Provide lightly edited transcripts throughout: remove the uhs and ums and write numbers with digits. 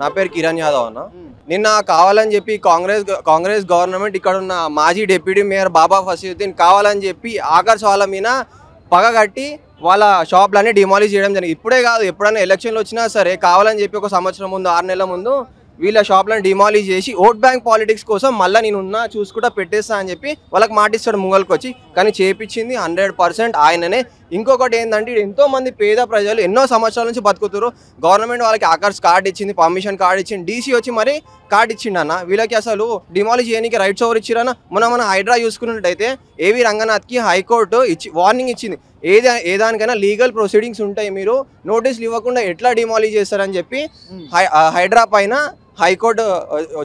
నా పేరు కిరణ్ యాదవ్ అన్న. నిన్న కావాలని చెప్పి కాంగ్రెస్ గవర్నమెంట్ ఇక్కడ ఉన్న మాజీ డిప్యూటీ మేయర్ బాబా ఫసీయుద్దీన్ కావాలని చెప్పి ఆకర్ష్ వాళ్ళ మీద పగగట్టి వాళ్ళ షాప్లన్నీ డిమాలిష్ చేయడం జరిగింది. ఇప్పుడే కాదు, ఎప్పుడైనా ఎలక్షన్లు వచ్చినా సరే కావాలని చెప్పి ఒక సంవత్సరం ముందు 6 నెలల ముందు వీళ్ళ షాప్లను డిమాలిష్ చేసి ఓట్ బ్యాంక్ పాలిటిక్స్ కోసం మళ్ళీ నేను ఉన్నా చూసుకుంటా పెట్టేస్తా అని చెప్పి వాళ్ళకి మాటిస్తాడు ముంగల్కి వచ్చి. కానీ చేపించింది 100% ఆయననే. ఇంకొకటి ఏంటంటే ఎంతో మంది పేద ప్రజలు ఎన్నో సంవత్సరాల నుంచి బతుకుతారు. గవర్నమెంట్ వాళ్ళకి ఆకర్ష్ కార్డు ఇచ్చింది, పర్మిషన్ కార్డు ఇచ్చింది, డీసీ వచ్చి మరి కార్డు ఇచ్చిండు అన్న. వీళ్ళకి అసలు డిమాలిష్ చేయడానికి రైట్స్ ఎవరు ఇచ్చిరన్న? మన హైడ్రా చూసుకున్నట్టయితే ఏవి రంగనాథ్కి హైకోర్టు వార్నింగ్ ఇచ్చింది. ఏదానికైనా లీగల్ ప్రొసీడింగ్స్ ఉంటాయి, మీరు నోటీసులు ఇవ్వకుండా ఎట్లా డిమాలిష్ చేస్తారని చెప్పి హైడ్రా పైన హైకోర్టు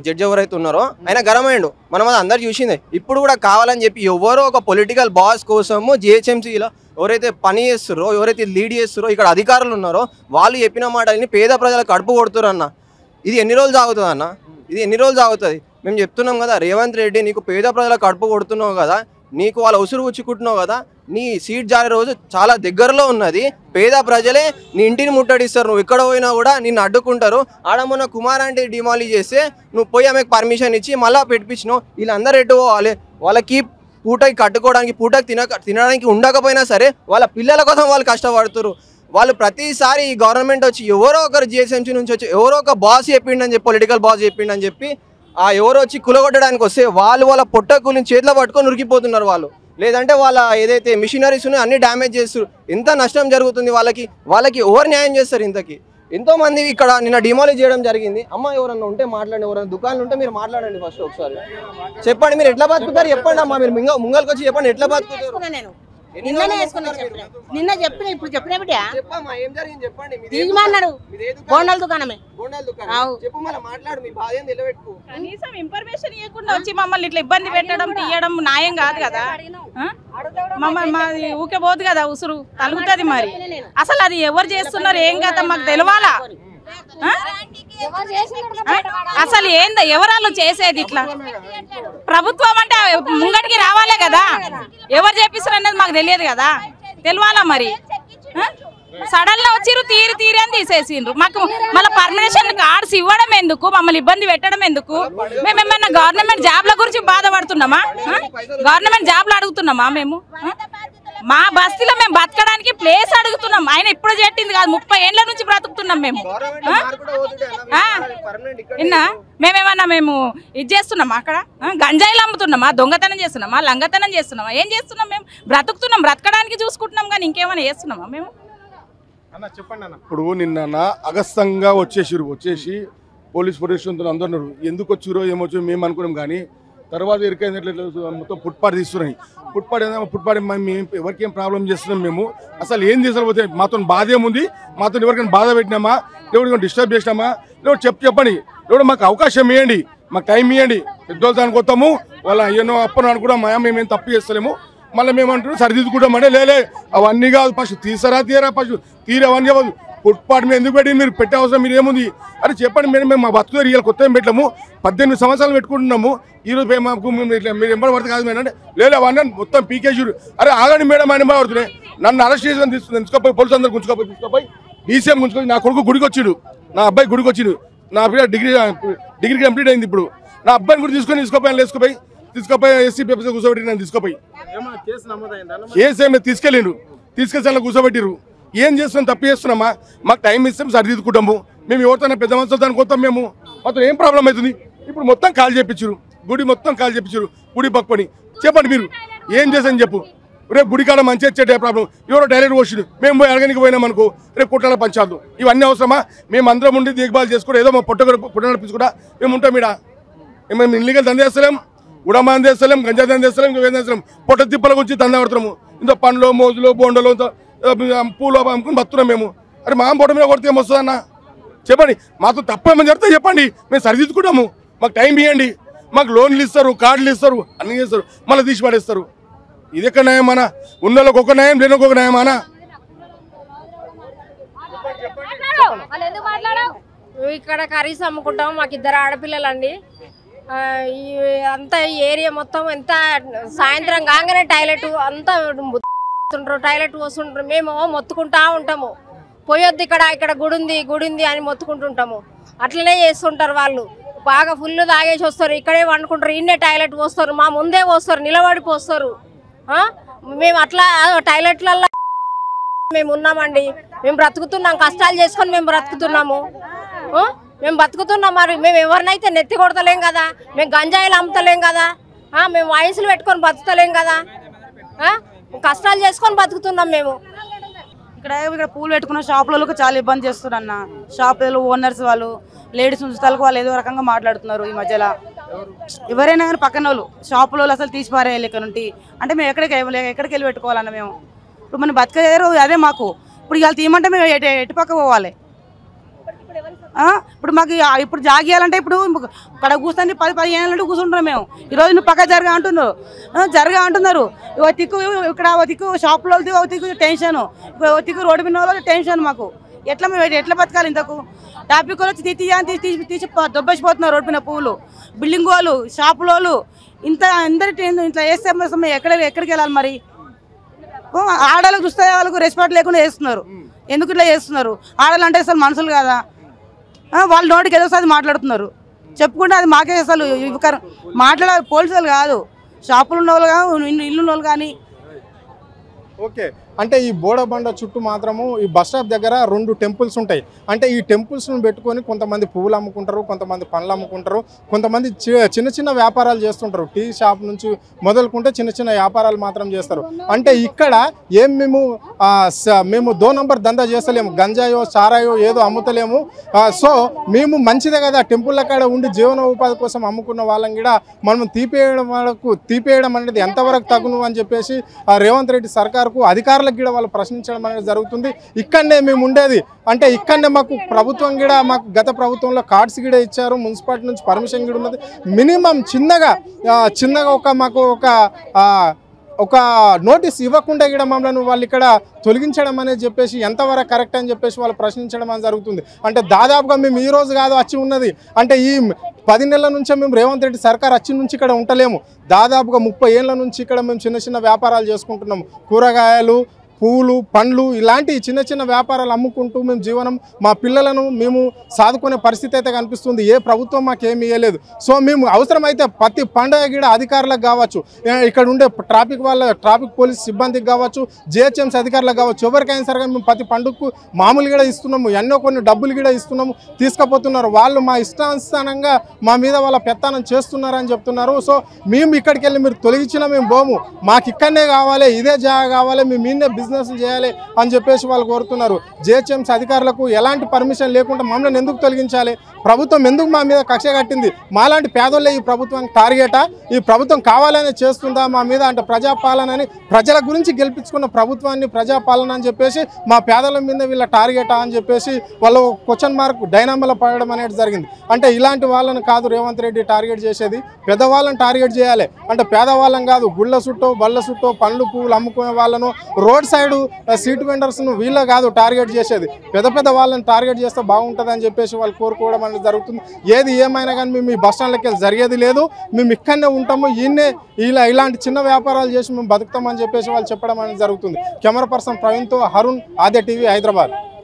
జడ్జి ఎవరైతే ఉన్నారో ఆయన గరమైండు. మనం అది అందరు చూసిందే. ఇప్పుడు కూడా కావాలని చెప్పి ఎవరో ఒక పొలిటికల్ బాస్ కోసము జిహెచ్ఎంసీలో ఎవరైతే పని చేస్తారో, ఎవరైతే లీడ్ చేస్తారో, ఇక్కడ అధికారులు ఉన్నారో వాళ్ళు చెప్పిన మాటలని పేద ప్రజలకు కడుపు కొడుతురు అన్న. ఇది ఎన్ని రోజులు సాగుతుంది అన్న? ఇది ఎన్ని రోజులు సాగుతుంది? మేము చెప్తున్నాం కదా, రేవంత్ రెడ్డి నీకు పేద ప్రజలకు కడుపు కొడుతున్నావు కదా, నీకు వాళ్ళ ఉసురు ఉచ్చుకుంటున్నావు కదా, నీ సీట్ జారే రోజు చాలా దగ్గరలో ఉన్నది. పేద ప్రజలే నీ ఇంటిని ముట్టడిస్తారు. నువ్వు ఎక్కడ పోయినా కూడా నిన్ను అడ్డుకుంటారు. ఆడమన్న కుమార్ అంటే డిమాలిష్ చేస్తే నువ్వు పోయి ఆమెకు పర్మిషన్ ఇచ్చి మళ్ళీ పెట్టించినావు. వీళ్ళందరూ ఎటు పోవాలి? వాళ్ళకి పూటకి కట్టుకోవడానికి, పూటకి తినడానికి ఉండకపోయినా సరే వాళ్ళ పిల్లల కోసం వాళ్ళు కష్టపడుతున్నారు. వాళ్ళు ప్రతిసారి ఈ గవర్నమెంట్ వచ్చి ఎవరో ఒకరు జిహెచ్ఎంసీ నుంచి వచ్చి ఎవరో ఒక బాస్ చెప్పిండని చెప్పి, పొలిటికల్ బాస్ చెప్పిండని చెప్పి ఎవరో వచ్చి కులగొట్టడానికి వస్తే వాళ్ళ పొట్ట కూలిని చేతిలో పట్టుకొని ఉరికిపోతున్నారు వాళ్ళు. లేదంటే వాళ్ళ ఏదైతే మిషనరీస్ ఉన్నాయో అన్ని డ్యామేజ్ చేస్తారు. ఎంత నష్టం జరుగుతుంది వాళ్ళకి ఎవరు న్యాయం చేస్తారు? ఇంతకీ ఎంతోమంది ఇక్కడ నిన్న డిమాలిష్ చేయడం జరిగింది. అమ్మ ఎవరన్నా ఉంటే మాట్లాడండి, ఎవరైనా దుకాణాలు ఉంటే మీరు మాట్లాడండి. ఫస్ట్ ఒకసారి చెప్పండి, మీరు ఎట్లా బతుకుతారు చెప్పండి అమ్మా. మీరు ముంగల్కి వచ్చి చెప్పండి ఎట్లా బతుకుతారు. నిన్న చెప్పిన ఇప్పుడు చెప్పిన తీయమన్నాడు. బోండాల దుకాణమే. కనీసం ఇన్ఫర్మేషన్ ఇవ్వకుండా వచ్చి మమ్మల్ని ఇట్లా ఇబ్బంది పెట్టడం తీయడం న్యాయం కాదు కదా. మమ్మల్ని మాది ఊకే పోదు కదా, ఉసురు తలుగుతుంది. మరి అసలు అది ఎవరు చేస్తున్నారు ఏం కదా మాకు తెలవాలా? అసలు ఏందో ఎవరాళ్ళు చేసేది? ఇట్లా ప్రభుత్వం అంటే ముంగటికి రావాలే కదా, ఎవరు చేపిస్తారు అనేది మాకు తెలియదు కదా, తెలవాలా? మరి సడన్ గా వచ్చిర్రు తీరి అని తీసేసిండ్రు. మాకు మళ్ళీ పర్మిషన్ కార్డ్స్ ఇవ్వడం ఎందుకు? మమ్మల్ని ఇబ్బంది పెట్టడం ఎందుకు? మేమేమన్నా గవర్నమెంట్ జాబ్ల గురించి బాధపడుతున్నామా? గవర్నమెంట్ జాబ్లు అడుగుతున్నామా మేము? మా బస్తీలో మేము బతకడానికి ప్లేస్ అడుగుతున్నాం. ఆయన ఇప్పుడు చెట్టింది కాదు, 30 ఏళ్ల నుంచి బ్రతుకుతున్నాం మేము. మేమేమన్నా ఇది చేస్తున్నామా? అక్కడ గంజాయిలు అమ్ముతున్నామా? దొంగతనం చేస్తున్నామా? లంగతనం చేస్తున్నామా? ఏం చేస్తున్నాం? మేము బ్రతుకుతున్నాం, బ్రతకడానికి చూసుకుంటున్నాం, కానీ ఇంకేమైనా చేస్తున్నామా మేము? ఇప్పుడు నిన్న అగస్తంగా వచ్చేసి పోలీస్ ప్రొటెక్షన్ అందరు ఎందుకు వచ్చిరో ఏమొచ్చో మేము అనుకున్నాం. కానీ తర్వాత ఎరికైనట్లు మొత్తం ఫుట్పాత్ తీస్తున్నాయి. ఫుట్పాత్ మేము ఎవరికి ఏం ప్రాబ్లం చేస్తున్నాం? మేము అసలు ఏం చేసకపోతే మాతో బాధ ఏముంది? మాతో ఎవరికైనా బాధ పెట్టినామా? ఎవరికైనా డిస్టర్బ్ చేసినామా? ఎవరు చెప్పండి, ఎవరు మాకు అవకాశం ఇవ్వండి, మాకు టైం ఇవ్వండి. పెద్దోళ్ళు దానికి వస్తాము, వాళ్ళ ఎన్నో అప్పని అనుకుంటాం, మేమేం తప్పు చేస్తలేము. మళ్ళీ మేమంటున్నాం సరిదిద్దుకుంటామంటే లేలే అవన్నీ కాదు, ఫస్ట్ తీయరా ఫస్ట్ అవన్నీ కాదు. ఫుట్పాత్ మీద ఎందుకు పెట్టి మీరు పెట్టే అవసరం మీరు ఏముంది? అరే చెప్పండి. మేము మా బతుకు రియల్ కొత్త ఏం పెట్టాము, 18 సంవత్సరాలు పెట్టుకుంటున్నాము. ఈరోజు మాకు మీరు ఎంబడి పడుతుంది కాదు మేడం, లేదు అవన్నీ మొత్తం పీకేసారు. అరే ఆగండి మేడం అని ఎంబడి పడుతున్నాయి. నన్ను అరెస్ట్ చేసి తీసుకుపోయి పోలీసు అందరు తీసుకుపోయి డీసీఎం గుంచుకొని నా కొడుకు గుడికి వచ్చిడు, నా అబ్బాయి గుడికి వచ్చిడు, నా పిల్ల డిగ్రీ కంప్లీట్ అయింది. ఇప్పుడు నా అబ్బాయిని కూడా తీసుకుపోయి ఎస్సీ పేపర్స్ కూర్చోబెట్టి నన్ను తీసుకుపోయి కేసు ఏమి తీసుకెళ్ళి కూర్చోబెట్టిరు. ఏం చేస్తున్నాం? తప్పు చేస్తున్నామా? మాకు టైం ఇస్తాం, సరిదిద్దుకుంటాము. మేము ఎవరితో పెద్ద మనుషులు దానికి వస్తాం. మేము మొత్తం ఏం ప్రాబ్లం అవుతుంది? ఇప్పుడు మొత్తం కాల్ చేయించారు, గుడి మొత్తం కాల్ చేయించారు. గుడి పక్కని చెప్పండి మీరు ఏం చేశారని చెప్పు. రేపు గుడి కాడ మంచి వచ్చేటే ప్రాబ్లం. ఎవరో డైరెక్ట్ వచ్చిండు, మేము పోయి అడగనికి పోయినాం అనుకో, రేపు కుట్టాల పంచాలు. ఇవన్నీ అవసరమా? మేము అందరం ఉండి దిగ్బాలు చేసుకుంటా ఏదో మా పుట్ట నడిపించుకుంటా మేము ఉంటాం. ఇక్కడ మేము ఇల్లీగల్ దంద చేస్తలేం, ఉడమా చేస్తలేం, గంజా దంద చేస్తలేం, ఇంకేం చేస్తలేం. పొట్ట తిప్పల గురించి దంద పడుతున్నాము. ఇంత పండ్లు మోజులు బోండలు పూలు అమ్ముకుని బతున్నాం మేము. అరే మా పొట్ట మీద కొడితే ఏమొస్తుందన్న చెప్పండి. మాతో తప్పేమని చెప్తే చెప్పండి, మేము సరిదిద్దుకుంటాము. మాకు టైం ఇవ్వండి. మాకు లోన్లు ఇస్తారు, కార్డులు ఇస్తారు, అన్నీ చేస్తారు, మళ్ళీ తీసి పడేస్తారు. ఇది ఎక్కడ న్యాయం? మన ఉన్నోళ్ళకి ఒక న్యాయం, లేనొక ఒక న్యాయం అనా? ఇక్కడ కర్రీస్ అమ్ముకుంటాం. మాకు 2 ఆడపిల్లలండి. అంతా ఈ ఏరియా మొత్తం ఎంత సాయంత్రం కాగానే టాయిలెట్ అంతా టాయిలెట్ వస్తుంటారు. మేము మొత్తుకుంటా ఉంటాము, పోయొద్దు ఇక్కడ గుడి ఉంది అని మొత్తుకుంటుంటాము. అట్లనే చేస్తుంటారు వాళ్ళు. బాగా ఫుల్ తాగేసి వస్తారు, ఇక్కడే వండుకుంటారు, ఇన్నే టాయిలెట్ పోస్తారు, మా ముందే పోస్తారు, నిలబడి పోస్తారు. మేము అట్లా టాయిలెట్లలో మేము ఉన్నామండి, మేము బ్రతుకుతున్నాం, కష్టాలు చేసుకొని మేము బ్రతుకుతున్నాము. మేము బతుకుతున్నాం. మరి మేము ఎవరినైతే నెత్తి కొడతలేం కదా, మేము గంజాయిలు అమ్ముతలేం కదా, మేము వయసులు పెట్టుకొని బతుకుతలేం కదా, కష్టాలు చేసుకొని బతుకుతున్నాం మేము. ఇక్కడ పూలు పెట్టుకున్న షాపులకు చాలా ఇబ్బంది చేస్తున్నారు అన్న. షాపులలో ఓనర్స్ వాళ్ళు లేడీస్ ఉంచుతాలకు వాళ్ళు ఏదో రకంగా మాట్లాడుతున్నారు ఈ మధ్యలో. ఎవరైనా కానీ పక్కన వాళ్ళు షాపులో అసలు తీసిపారేయాలి ఇక్కడ నుండి అంటే మేము ఎక్కడికి వెళ్ళి పెట్టుకోవాలన్న. మేము ఇప్పుడు మనం బతకలేరు, అదే మాకు ఇప్పుడు ఇవాళ తీయమంటే మేము ఎటు పక్క పోవాలి. ఇప్పుడు మాకు ఇప్పుడు జాగియాలంటే ఇప్పుడు ఇక్కడ కూర్చొని 10-15 ఏళ్ళ కూర్చుంటున్నాం మేము. ఈరోజు నువ్వు పక్క జరగా అంటున్నారు. తిక్కు ఇక్కడ తిక్కు షాపులో తిక్కు టెన్షన్, తిక్కు రోడ్డు మీద వాళ్ళు టెన్షన్. మాకు ఎట్లా మేము ఎట్లా బతకాలి? ఇంతకు ట్రాఫిక్ వాళ్ళు తీసి దొబ్బేసిపోతున్నారు రోడ్డు మీద పువ్వులు, బిల్డింగ్ వాళ్ళు, షాపుల వాళ్ళు, అందరి ఇట్లా వేస్తే ఎక్కడికి వెళ్ళాలి మరి? ఆడవాళ్ళకు చూస్తే వాళ్ళకు రెస్పెక్ట్ లేకుండా చేస్తున్నారు. ఎందుకు ఇట్లా చేస్తున్నారు? ఆడవాళ్ళు అంటే అసలు మనుషులు కదా, వాళ్ళ నోటికి ఏదో ఒకసారి మాట్లాడుతున్నారు. చెప్పుకుంటే అది మాకే అసలు మాట్లాడే పోలీసులు కాదు, షాపులు ఉన్న వాళ్ళు కానీ ఇల్లు ఉన్న వాళ్ళు కానీ. ఓకే, అంటే ఈ బోడబండ చుట్టూ మాత్రము ఈ బస్ స్టాప్ దగ్గర 2 టెంపుల్స్ ఉంటాయి. అంటే ఈ టెంపుల్స్ను పెట్టుకొని కొంతమంది పువ్వులు అమ్ముకుంటారు, కొంతమంది పండ్లు అమ్ముకుంటారు, కొంతమంది చిన్న చిన్న వ్యాపారాలు చేస్తుంటారు. టీ షాప్ నుంచి మొదలుకుంటే చిన్న చిన్న వ్యాపారాలు మాత్రం చేస్తారు. అంటే ఇక్కడ ఏం మేము 2 నంబర్ దందా చేస్తలేము, గంజాయో సారాయో ఏదో అమ్ముతలేము. సో మేము మంచిదే కదా, టెంపుల్ అక్కడ ఉండి జీవన ఉపాధి కోసం అమ్ముకున్న వాళ్ళని కూడా మనం తీపేయడం అనేది ఎంతవరకు తగును అని చెప్పేసి రేవంత్ రెడ్డి సర్కార్కు అధికారులకు కూడా వాళ్ళు ప్రశ్నించడం అనేది జరుగుతుంది. ఇక్కడనే మేము ఉండేది, అంటే ఇక్కడనే మాకు ప్రభుత్వం కూడా మాకు గత ప్రభుత్వంలో కార్డ్స్ కూడా ఇచ్చారు, మున్సిపాలిటీ నుంచి పర్మిషన్ కూడా ఉన్నది. మినిమం చిన్నగా మాకు ఒక నోటీస్ ఇవ్వకుండా కూడా మమ్మల్ని వాళ్ళు ఇక్కడ తొలగించడం అనేది చెప్పేసి ఎంతవరకు కరెక్ట్ అని చెప్పేసి వాళ్ళు ప్రశ్నించడం అనేది జరుగుతుంది. అంటే దాదాపుగా మేము ఈ రోజు కాదు వచ్చి ఉన్నది, అంటే ఈ 10 నెలల నుంచే మేము రేవంత్ రెడ్డి సర్కార్ వచ్చి నుంచి ఇక్కడ ఉండలేము. దాదాపుగా 30 ఏళ్ళ నుంచి ఇక్కడ మేము చిన్న చిన్న వ్యాపారాలు చేసుకుంటున్నాము. కూరగాయలు, పూలు, పండ్లు ఇలాంటి చిన్న చిన్న వ్యాపారాలు అమ్ముకుంటూ మేము జీవనం, మా పిల్లలను మేము సాదుకునే పరిస్థితి అయితే కనిపిస్తుంది. ఏ ప్రభుత్వం మాకేమీ ఇవ్వలేదు. సో మేము అవసరమైతే ప్రతి పండుగ కూడా అధికారులకు కావచ్చు, ఇక్కడ ఉండే ట్రాఫిక్ పోలీస్ సిబ్బందికి కావచ్చు, జిహెచ్ఎంసీ అధికారులకు కావచ్చు, ఎవరికైనా సరే మేము ప్రతి పండుగకు మామూలు కూడా ఇస్తున్నాము, ఎన్నో కొన్ని డబ్బులు కూడా ఇస్తున్నాము, తీసుకుపోతున్నారు. వాళ్ళు మా ఇష్టానుసారంగా మా మీద వాళ్ళ పెత్తనం చేస్తున్నారని చెప్తున్నారు. సో మేము ఇక్కడికి వెళ్ళి మీరు తొలగించినా మేము పోము, మాకు ఇక్కడనే కావాలి, ఇదే జాగా కావాలి, మేము మీనే బిజినెస్ చేయాలి అని చెప్పేసి వాళ్ళు కోరుతున్నారు. జిహెచ్ఎంసీ అధికారులకు ఎలాంటి పర్మిషన్ లేకుండా మమ్మల్ని ఎందుకు తొలగించాలి? ప్రభుత్వం ఎందుకు మా మీద కక్ష కట్టింది? మాలాంటి పేదోళ్ళే ఈ ప్రభుత్వానికి టార్గెటా? ఈ ప్రభుత్వం కావాలనే చేస్తుందా మా మీద? అంటే ప్రజాపాలనని, ప్రజల గురించి గెలిపించుకున్న ప్రభుత్వాన్ని ప్రజాపాలన అని చెప్పేసి మా పేదల మీద వీళ్ళ టార్గెటా అని చెప్పేసి వాళ్ళు క్వశ్చన్ మార్క్ డైనామాలో పడడం అనేది జరిగింది. అంటే ఇలాంటి వాళ్ళని కాదు రేవంత్ రెడ్డి టార్గెట్ చేసేది, పెద్దవాళ్ళని టార్గెట్ చేయాలి. అంటే పేదవాళ్ళని కాదు, గుళ్ళ చుట్టూ బళ్ళ చుట్టూ పండ్లు పువ్వులు అమ్ముకునే వాళ్ళను, రోడ్ సైడ్ స్ట్రీట్ వెండర్స్ను వీళ్ళ కాదు టార్గెట్ చేసేది, పెద్ద వాళ్ళని టార్గెట్ చేస్తే బాగుంటుంది అని చెప్పేసి వాళ్ళు కోరుకోవడం అనేది జరుగుతుంది. ఏది ఏమైనా కానీ మేము ఈ బస్ స్టాండ్లకి వెళ్ళి జరిగేది లేదు, మేము ఇక్కడనే ఉంటాము, ఇలాంటి చిన్న వ్యాపారాలు చేసి మేము బతుకుతామని చెప్పేసి వాళ్ళు చెప్పడం అనేది జరుగుతుంది. కెమెరా పర్సన్ ప్రవీణ్తో హరుణ్, ఆద్య టీవీ, హైదరాబాద్.